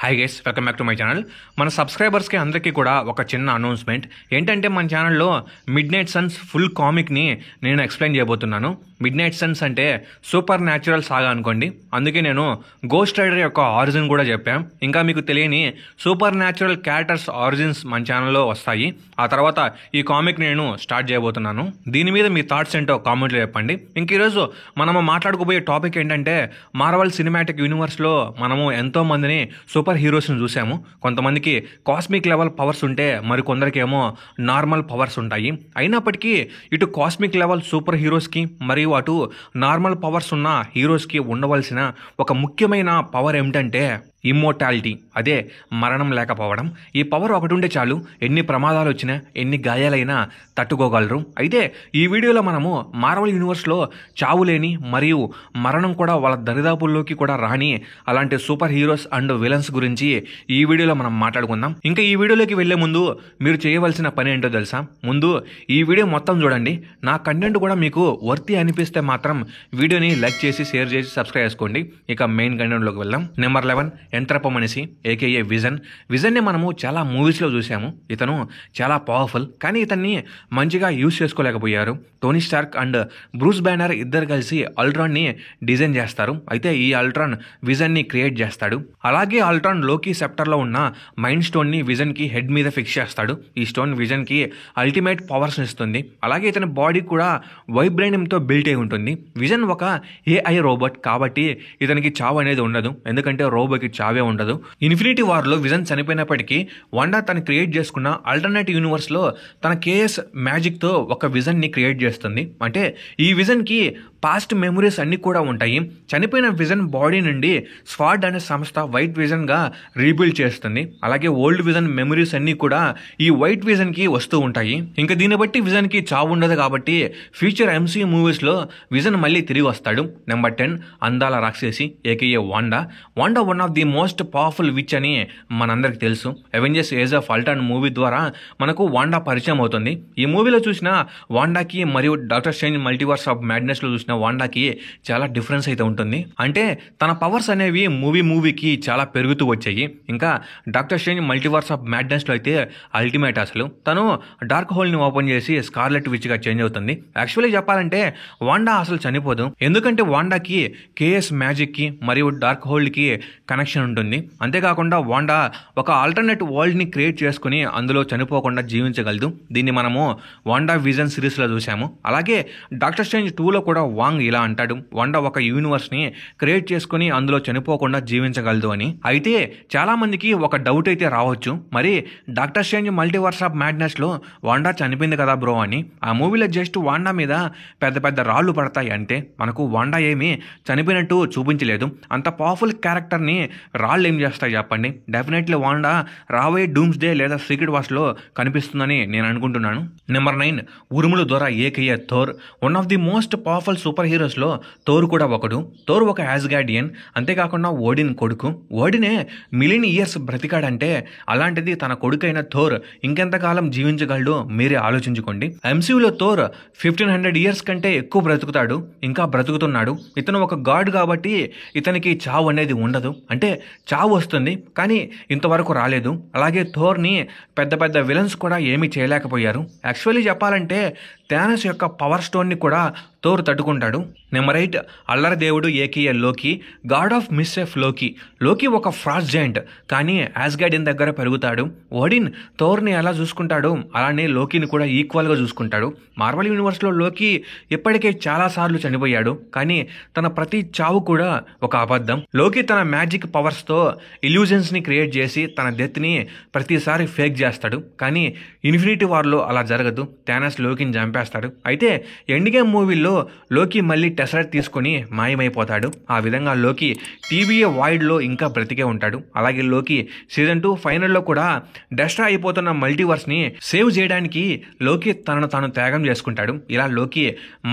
Hi guys, welcome back to my channel. మన సబ్స్క్రైబర్స్కి అందరికీ కూడా ఒక చిన్న అనౌన్స్మెంట్ ఏంటంటే మన ఛానల్లో మిడ్ నైట్ సన్స్ ఫుల్ కామిక్ని నేను ఎక్స్ప్లెయిన్ చేయబోతున్నాను. మిడ్ నైట్ సన్స్ అంటే సూపర్ న్యాచురల్ సాగా అనుకోండి. అందుకే నేను గోస్ట్ రైడర్ యొక్క ఆరిజిన్ కూడా చెప్పాను. ఇంకా మీకు తెలియని సూపర్ న్యాచురల్ క్యారెక్టర్స్ ఆరిజిన్స్ మన ఛానల్లో వస్తాయి. ఆ తర్వాత ఈ కామిక్ నేను స్టార్ట్ చేయబోతున్నాను. దీని మీద మీ థాట్స్ ఏంటో కామెంట్లో చెప్పండి. ఇంక ఈరోజు మనము మాట్లాడుకోబోయే టాపిక్ ఏంటంటే మార్వెల్ సినిమాటిక్ యూనివర్స్లో మనము ఎంతో మందిని సూపర్ హీరోస్ని చూసాము. కొంతమందికి కాస్మిక్ లెవెల్ పవర్స్ ఉంటే మరికొందరికేమో నార్మల్ పవర్స్ ఉంటాయి. అయినప్పటికీ ఇటు కాస్మిక్ లెవెల్ సూపర్ హీరోస్కి మరియు అటు నార్మల్ పవర్స్ ఉన్న హీరోస్కి ఉండవలసిన ఒక ముఖ్యమైన పవర్ ఏమిటంటే ఇమ్మోర్టాలిటీ, అదే మరణం లేకపోవడం. ఈ పవర్ ఒకటి ఉంటే చాలు, ఎన్ని ప్రమాదాలు వచ్చినా ఎన్ని గాయాలైనా తట్టుకోగలరు. అయితే ఈ వీడియోలో మనము మార్వెల్ యూనివర్స్లో చావులేని మరియు మరణం కూడా వాళ్ళ దరిదాపుల్లోకి కూడా రాని అలాంటి సూపర్ హీరోస్ అండ్ విలన్స్ గురించి ఈ వీడియోలో మనం మాట్లాడుకుందాం. ఇంకా ఈ వీడియోలోకి వెళ్లే ముందు మీరు చేయవలసిన పని ఏంటో తెలుసా? ముందు ఈ వీడియో మొత్తం చూడండి. నా కంటెంట్ కూడా మీకు వర్తి అనిపిస్తే మాత్రం వీడియోని లైక్ చేసి షేర్ చేసి సబ్స్క్రైబ్ చేసుకోండి. ఇక మెయిన్ కంటెంట్లోకి వెళ్దాం. నెంబర్ 11 యంత్రప మనిషి ఏకేఏ విజన్ని మనము చాలా మూవీస్లో చూసాము. ఇతను చాలా పవర్ఫుల్, కానీ ఇతన్ని మంచిగా యూజ్ చేసుకోలేకపోయారు. Tony Stark and Bruce Banner ఇద్దరు కలిసి అల్ట్రాన్ని డిజైన్ చేస్తారు. అయితే ఈ అల్ట్రాన్ విజన్ని క్రియేట్ చేస్తాడు. అలాగే అల్ట్రాన్ లోకి సెప్టర్లో ఉన్న మైండ్ స్టోన్ని విజన్కి హెడ్ మీద ఫిక్స్ చేస్తాడు. ఈ స్టోన్ విజన్కి అల్టిమేట్ పవర్స్ని ఇస్తుంది. అలాగే ఇతని బాడీ కూడా వైబ్రేనియంతో బిల్ట్ అయి ఉంటుంది. విజన్ ఒక ఏఐ రోబోట్ కాబట్టి ఇతనికి చావు అనేది ఉండదు, ఎందుకంటే రోబోకి చావే ఉండదు. ఇన్ఫినిటీ వార్లో విజన్ చనిపోయినప్పటికీ వాండా తను క్రియేట్ చేసుకున్న ఆల్టర్నేట్ యూనివర్స్లో తన కేఎస్ మ్యాజిక్తో ఒక విజన్ని క్రియేట్ చేస్తుంది. అంటే ఈ విజన్కి పాస్ట్ మెమరీస్ అన్నీ కూడా ఉంటాయి. చనిపోయిన విజన్ బాడీ నుండి స్వాడ్ అనే సంస్థ వైట్ విజన్గా రీబిల్డ్ చేస్తుంది. అలాగే ఓల్డ్ విజన్ మెమరీస్ అన్నీ కూడా ఈ వైట్ విజన్కి వస్తూ ఉంటాయి. ఇంకా దీన్ని బట్టి విజన్కి చావు ఉండదు కాబట్టి ఫ్యూచర్ ఎంసీయూ మూవీస్లో విజన్ మళ్ళీ తిరిగి వస్తాడు. నెంబర్ 10 అందాల రాక్షసి AKA Wanda one of the most powerful which అని మనందరికి తెలుసు. Avengers age of Ultron movie ద్వారా మనకు వాండా పరిచయం అవుతుంది. ఈ మూవీలో చూసిన వాండాకి మరియు డాక్టర్ స్ట్రేంజ్ మల్టీవర్స్ ఆఫ్ మ్యాడ్నెస్లో చూసిన వాండాకి చాలా డిఫరెన్స్ అయితే ఉంటుంది. అంటే తన పవర్స్ అనేవి మూవీకి చాలా పెరుగుతూ వచ్చాయి. ఇంకా డాక్టర్ స్ట్రేంజ్ మల్టీవర్స్ ఆఫ్ మ్యాడ్నెస్లో అయితే అల్టిమేట్, అసలు తను డార్క్ హోల్ని ఓపెన్ చేసి స్కార్లెట్ విచ్గా చేంజ్ అవుతుంది. యాక్చువల్లీ చెప్పాలంటే వాండా అసలు చనిపోదు, ఎందుకంటే వాండాకి కేఎస్ మ్యాజిక్కి మరియు డార్క్ హోల్డ్కి కనెక్షన్ ఉంటుంది. అంతేకాకుండా వాండా ఒక ఆల్టర్నేట్ వరల్డ్ని క్రియేట్ చేసుకుని అందులో చనిపోకుండా జీవించగలదు. దీన్ని మనము వాండా విజన్ సిరీస్లో చూసాము. అలాగే డాక్టర్ స్ట్రేంజ్ 2లో కూడా వాంగ్ ఇలా అంటాడు, వాండా ఒక యూనివర్స్ని క్రియేట్ చేసుకుని అందులో చనిపోకుండా జీవించగలదు అని. అయితే చాలా మందికి ఒక డౌట్ అయితే రావచ్చు, మరి డాక్టర్ స్ట్రేంజ్ మల్టీవర్స్ ఆఫ్ మ్యాడ్నెస్లో వాండా చనిపోయింది కదా బ్రో అని. ఆ మూవీలో జస్ట్ వాండా మీద పెద్ద పెద్ద రాళ్ళు పడతాయి, అంటే మనకు వాండా ఏమీ చనిపోయినట్టు చూపించలేదు. అంత పవర్ఫుల్ క్యారెక్టర్ని రాళ్ళు ఏం చేస్తాయి చెప్పండి? డెఫినెట్లీ వాండా రాబోయే డూమ్స్ డే లేదా సీక్రెట్ వార్స్లో కనిపిస్తుందని నేను అనుకుంటున్నాను. నెంబర్ 9 ఉరుముల ద్వారా ఏకయ్యే Thor. One of the most powerful super హీరోస్లో థోర్ కూడా ఒకడు. థోర్ ఒక యాస్గార్డియన్, అంతేకాకుండా ఓడిన్ కొడుకు. ఓడినే మిలియన్ ఇయర్స్ బ్రతికాడంటే అలాంటిది తన కొడుకైన థోర్ ఇంకెంతకాలం జీవించగలడో మీరే ఆలోచించుకోండి. ఎంసీయూలో థోర్ 1500 ఇయర్స్ కంటే ఎక్కువ బ్రతుకుతాడు, ఇంకా బ్రతుకుతున్నాడు. ఇతను ఒక గాడ్ కాబట్టి ఇతనికి చావు అనేది ఉండదు, అంటే చావు వస్తుంది కానీ ఇంతవరకు రాలేదు. అలాగే థోర్ని పెద్ద పెద్ద విలన్స్ కూడా ఏమీ చేయలేకపోయారు. యాక్చువల్లీ చెప్పాలంటే థానోస్ యొక్క పవర్ స్టోన్ని కూడా థోర్ తట్టుకుంటాడు. నెంబర్ 8 అల్లరి దేవుడు ఏకేఏ లోకి, గాడ్ ఆఫ్ మిస్సెఫ్ లోకి. లోకి ఒక ఫ్రాస్ట్ జైంట్, కానీ యాస్గార్డియన్ దగ్గర పెరుగుతాడు. ఓడిన్ థోర్ని ఎలా చూసుకుంటాడు అలానే లోకిని కూడా ఈక్వల్గా చూసుకుంటాడు. మార్వెల్ యూనివర్స్లో లోకి ఇప్పటికే చాలాసార్లు చనిపోయాడు, కానీ తన ప్రతి చావు కూడా ఒక అబద్ధం. లోకి తన మ్యాజిక్ పవర్స్తో ఇల్యూజన్స్ని క్రియేట్ చేసి తన డెత్ని ప్రతిసారి ఫేక్ చేస్తాడు, కానీ ఇన్ఫినిటీ వార్లో అలా జరగదు. థానోస్ లోకిని చంపేస్తాడు. అయితే ఎండ్ గేమ్ మూవీలో లోకి మళ్ళీ టెసరెట్ తీసుకొని మాయమైపోతాడు. ఆ విధంగా లోకి టీవీఏ వాయిడ్లో ఇంకా బ్రతికే ఉంటాడు. అలాగే లోకి సీజన్ 2 ఫైనల్లో కూడా డెస్ట్రా అయిపోతున్న మల్టీవర్స్ని సేవ్ చేయడానికి లోకి తనను తాను త్యాగం చేసుకుంటాడు. ఇలా లోకి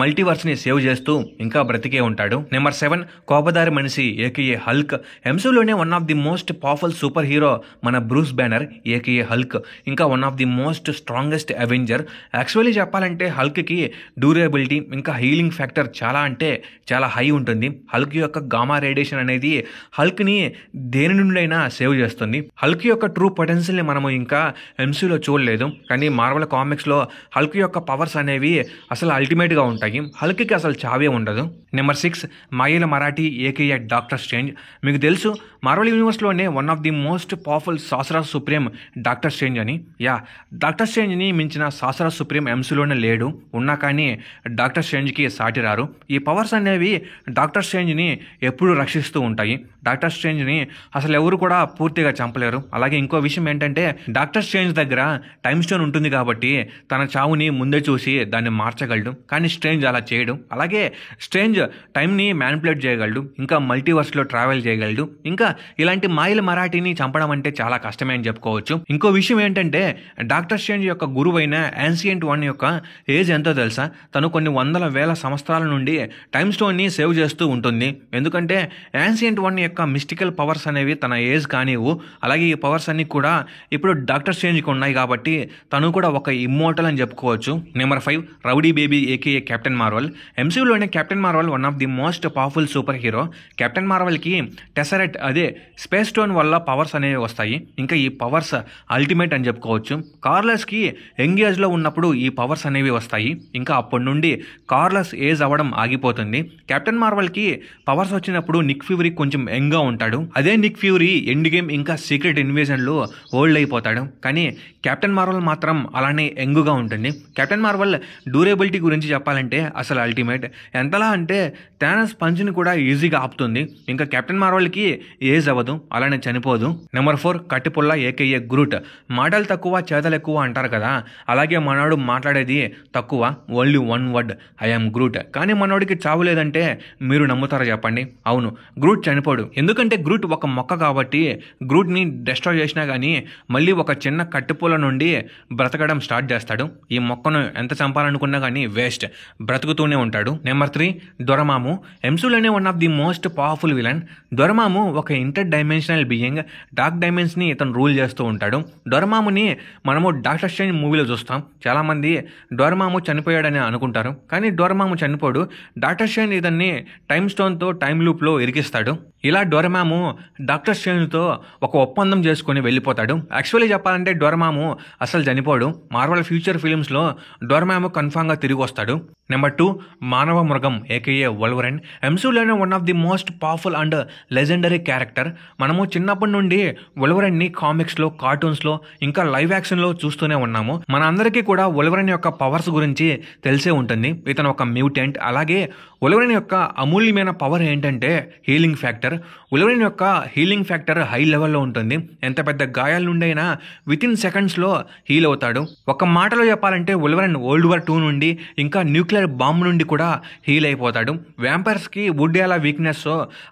మల్టీవర్స్ని సేవ్ చేస్తూ ఇంకా బ్రతికే ఉంటాడు. నెంబర్ 7 కోపదారి మనిషి ఏకేఏ హల్క్. ఎంసీయూలోనే one of the most powerful superhero మన బ్రూస్ బ్యానర్ ఏకేఏ హల్క్. ఇంకా one of the most strongest Avenger. Actually చెప్పాలంటే హల్క్కి డ్యూరబిలిటీ ఇంకా హీలింగ్ ఫ్యాక్టర్ చాలా అంటే చాలా హై ఉంటుంది. హల్క్ యొక్క గామా రేడియేషన్ అనేది హల్క్ని దేని నుండైనా సేవ్ చేస్తుంది. హల్క్ యొక్క ట్రూ పొటెన్షియల్ని మనము ఇంకా ఎంసీలో చూడలేదు, కానీ మార్వెల్ కామిక్స్లో హల్క్ యొక్క పవర్స్ అనేవి అసలు అల్టిమేట్గా ఉంటాయి. హల్క్కి అసలు చావే ఉండదు. నెంబర్ 6 మాయల మరాఠీ ఏకేఏ డాక్టర్ స్ట్రేంజ్. మీకు తెలుసు మార్వెల్ యూనివర్స్లోనే one of the most powerful sorcerer supreme Doctor Strange అని. డాక్టర్ స్ట్రేంజ్ని మించిన సాసరా సుప్రీం ఎంసీలోనే లేడు. ఉన్నా కానీ డాక్టర్ స్ట్రేంజ్కి సాటి రారు. ఈ పవర్స్ అనేవి డాక్టర్ స్ట్రేంజ్ని ఎప్పుడూ రక్షిస్తూ ఉంటాయి. డాక్టర్ స్ట్రేంజ్ని అసలు ఎవరు కూడా పూర్తిగా చంపలేరు. అలాగే ఇంకో విషయం ఏంటంటే డాక్టర్ స్ట్రేంజ్ దగ్గర టైమ్ స్టోన్ ఉంటుంది కాబట్టి తన చావుని ముందే చూసి దాన్ని మార్చగలడు, కానీ స్ట్రేంజ్ అలా చేయడు. అలాగే స్ట్రేంజ్ టైంని మ్యానిపులేట్ చేయగలడు, ఇంకా మల్టీవర్స్లో ట్రావెల్ చేయగలడు. ఇంకా ఇలాంటి మాయల మరాఠీని చంపడం అంటే చాలా కష్టమే అని చెప్పుకోవచ్చు. ఇంకో విషయం ఏంటంటే డాక్టర్ స్ట్రేంజ్ యొక్క గురువైన యాన్సియంట్ వన్ యొక్క ఏజ్ ఎంతో తెలుసా? తను కొన్ని వందల వేల సంవత్సరాల నుండి టైమ్ స్టోన్ని సేవ్ చేస్తూ ఉంటుంది. ఎందుకంటే యాన్సియంట్ వన్ యొక్క మిస్టికల్ పవర్స్ అనేవి తన ఏజ్ కానివ్వు. అలాగే ఈ పవర్స్ అన్ని కూడా ఇప్పుడు డాక్టర్ స్ట్రేంజ్కి ఉన్నాయి కాబట్టి తను కూడా ఒక ఇమ్మోర్టల్ అని చెప్పుకోవచ్చు. Number 5 rowdy baby AKA Captain Marvel. ఎంసీయూలోనే Captain Marvel one of the most powerful superhero. Captain మార్వెల్కి టెసరెట్ అదే స్పేస్ స్టోన్ వల్ల పవర్స్ అనేవి వస్తాయి. ఇంకా ఈ పవర్స్ అల్టిమేట్ అని చెప్పుకోవచ్చు. కార్లస్కి యంగ్ ఏజ్లో ఉన్నప్పుడు ఈ పవర్స్ అనేవి వస్తాయి. ఇంకా అప్పటి నుండి కార్లస్ ఏజ్ అవ్వడం ఆగిపోతుంది. కెప్టెన్ మార్వెల్కి పవర్స్ వచ్చినప్పుడు నిక్ ఫ్యూరీ కొంచెం యంగ్గా ఉంటాడు. అదే నిక్ ఫ్యూరీ ఎండ్ గేమ్ ఇంకా సీక్రెట్ ఇన్వేజన్లో ఓల్డ్ అయిపోతాడు. కానీ కెప్టెన్ మార్వెల్ మాత్రం అలానే యంగ్గా ఉంటుంది. కెప్టెన్ మార్వెల్ డ్యూరేబిలిటీ గురించి చెప్పాలంటే అసలు అల్టిమేట్. ఎంతలా అంటే థానస్ పంచ్ని కూడా ఈజీగా ఆపుతుంది. ఇంకా కెప్టెన్ మార్వెల్కి ఏజ్ అవ్వదు, అలానే చనిపోదు. Number 4 కట్టిపుల్ల AKA గ్రూట్. మాటలు తక్కువ చేతలు ఎక్కువ అంటారు కదా, అలాగే మనోడు మాట్లాడేది తక్కువ, ఓన్లీ వన్ వర్డ్ ఐఎమ్ గ్రూట్. కానీ మనోడికి చావు లేదంటే మీరు నమ్ముతారా చెప్పండి? అవును, గ్రూట్ చనిపోడు. ఎందుకంటే గ్రూట్ ఒక మొక్క కాబట్టి గ్రూట్ని డెస్ట్రాయ్ చేసినా కానీ మళ్ళీ ఒక చిన్న కట్టిపుల్ల నుండి బ్రతకడం స్టార్ట్ చేస్తాడు. ఈ మొక్కను ఎంత చంపాలనుకున్నా కానీ వేస్ట్, బ్రతుకుతూనే ఉంటాడు. Number 3 Dormammu. ఎంసీయూలోనే one of the most powerful villain. Dormammu ఒక ఇంటర్ డైమెన్షనల్ బీయింగ్. డార్క్ డైమెన్షన్ని ఇతను రూల్ చేస్తూ ఉంటాడు. డొరమాముని మనము డాక్టర్ స్ట్రేంజ్ మూవీలో చూస్తాం. చాలామంది డొరమాము చనిపోయాడని అనుకుంటారు, కానీ డొరమాము చనిపోడు. డాక్టర్ స్ట్రేంజ్ ఇతన్ని టైమ్ స్టోన్తో టైమ్ లూప్లో ఇరికిస్తాడు. ఇలా డొరమాము డాక్టర్ స్ట్రేంజ్తో ఒక ఒప్పందం చేసుకుని వెళ్ళిపోతాడు. యాక్చువల్లీ చెప్పాలంటే డొరమాము అసలు చనిపోడు. మార్వెల్ ఫ్యూచర్ ఫిలిమ్స్లో డొరమాము కన్ఫామ్గా తిరిగి వస్తాడు. నెంబర్ 2 మానవ మృగం ఏకేఏ వోల్వరిన్. ఎంసీయూలోనే one of the most powerful and legendary character. మనము చిన్నప్పటి నుండి వోల్వరిన్ని కామిక్స్లో, కార్టూన్స్లో, ఇంకా లైవ్ యాక్షన్లో చూస్తూనే ఉన్నాము. మన అందరికీ కూడా వోల్వరిన్ యొక్క పవర్స్ గురించి తెలిసే ఉంటుంది. ఇతను ఒక మ్యూటెంట్. అలాగే వోల్వరిన్ యొక్క అమూల్యమైన పవర్ ఏంటంటే హీలింగ్ ఫ్యాక్టర్. వోల్వరిన్ యొక్క హీలింగ్ ఫ్యాక్టర్ హై లెవెల్లో ఉంటుంది. ఎంత పెద్ద గాయాల నుండి అయినా వితిన్ సెకండ్స్లో హీల్ అవుతాడు. ఒక మాటలో చెప్పాలంటే వోల్వరిన్ వరల్డ్ వార్ 2 నుండి ఇంకా న్యూక్లియర్ బాంబ్ నుండి కూడా హీల్ అయిపోతాడు. వ్యాంపైర్స్కి వుడ్ ఎలా వీక్నెస్,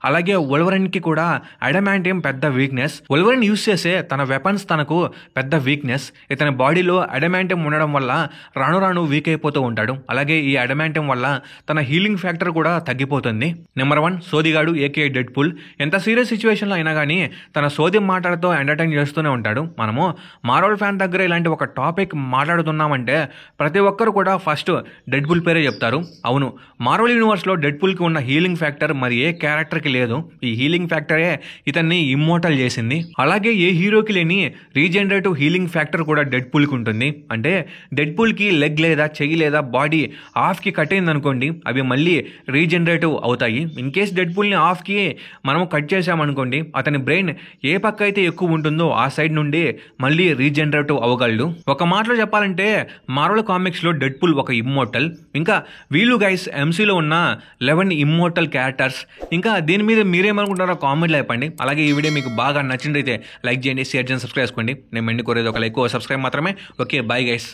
అలాగే వోల్వరిన్కి కూడా అడమాంటియం పెద్ద వీక్నెస్. వోల్వరిన్ యూస్ చేసే తన వెపన్స్ తనకు పెద్ద వీక్నెస్. ఇతని బాడీలో అడమాంటియం ఉండడం వల్ల రాను రాను వీక్ అయిపోతూ ఉంటాడు. అలాగే ఈ అడమాంటియం వల్ల తన హీలింగ్ ఫ్యాక్టర్ కూడా తగ్గిపోతుంది. నెంబర్ 1 సోదిగాడు ఏకే డెడ్ పూల్. ఎంత సీరియస్ సిచ్యువేషన్లో అయినా కానీ తన సోది మాటలతో ఎంటర్టైన్ చేస్తూనే ఉంటాడు. మనము మార్వెల్ ఫ్యాన్ దగ్గర ఇలాంటి ఒక టాపిక్ మాట్లాడుతున్నామంటే ప్రతి ఒక్కరు కూడా ఫస్ట్ డెడ్ పూల్ పేరే చెప్తారు. అవును, మార్వెల్ యూనివర్స్లో డెడ్ పూల్కి ఉన్న హీలింగ్ ఫ్యాక్టర్ మరి ఏ క్యారెక్టర్కి లేదు. ఈ హీలింగ్ ఫ్యాక్టరే ఇతన్ని ఇమ్మోర్టల్ చేసింది. అలాగే ఏ హీరోకి లేని రీజనరేటివ్ హీలింగ్ ఫ్యాక్టర్ కూడా డెడ్ పూల్కి ఉంటుంది. అంటే డెడ్ పూల్కి లెగ్ లేదా చెయ్యి లేదా బాడీ హాఫ్కి కట్ అయింది అనుకోండి, అవి మళ్ళీ రీజనరేటివ్ అవుతాయి. ఇన్ కేస్ డెడ్ పూల్ని హాఫ్కి మనము కట్ చేసామనుకోండి, అతని బ్రెయిన్ ఏ పక్క అయితే ఎక్కువ ఉంటుందో ఆ సైడ్ నుండి మళ్ళీ రీజనరేటివ్ అవ్వగలడు. ఒక మాటలో చెప్పాలంటే మార్వెల్ కామిక్స్లో డెడ్ పూల్ ఒక ఇమ్మోర్టల్. ఇంకా వీళ్ళు గైస్ ఎంసీలో ఉన్న 11 ఇమ్మోర్టల్ క్యారెక్టర్స్. ఇంకా దీని మీద మీరేమనుకుంటారో కామెంట్లో చెప్పండి. అలాగే ఈ వీడియో మీకు బాగా నచ్చినట్లయితే లైక్ చేయండి, షేర్ చేయండి, సబ్స్క్రైబ్ చేసుకోండి. నేను మెండి కోరేది ఒక లైక్, సబ్స్క్రైబ్ మాత్రమే. Okay, bye guys.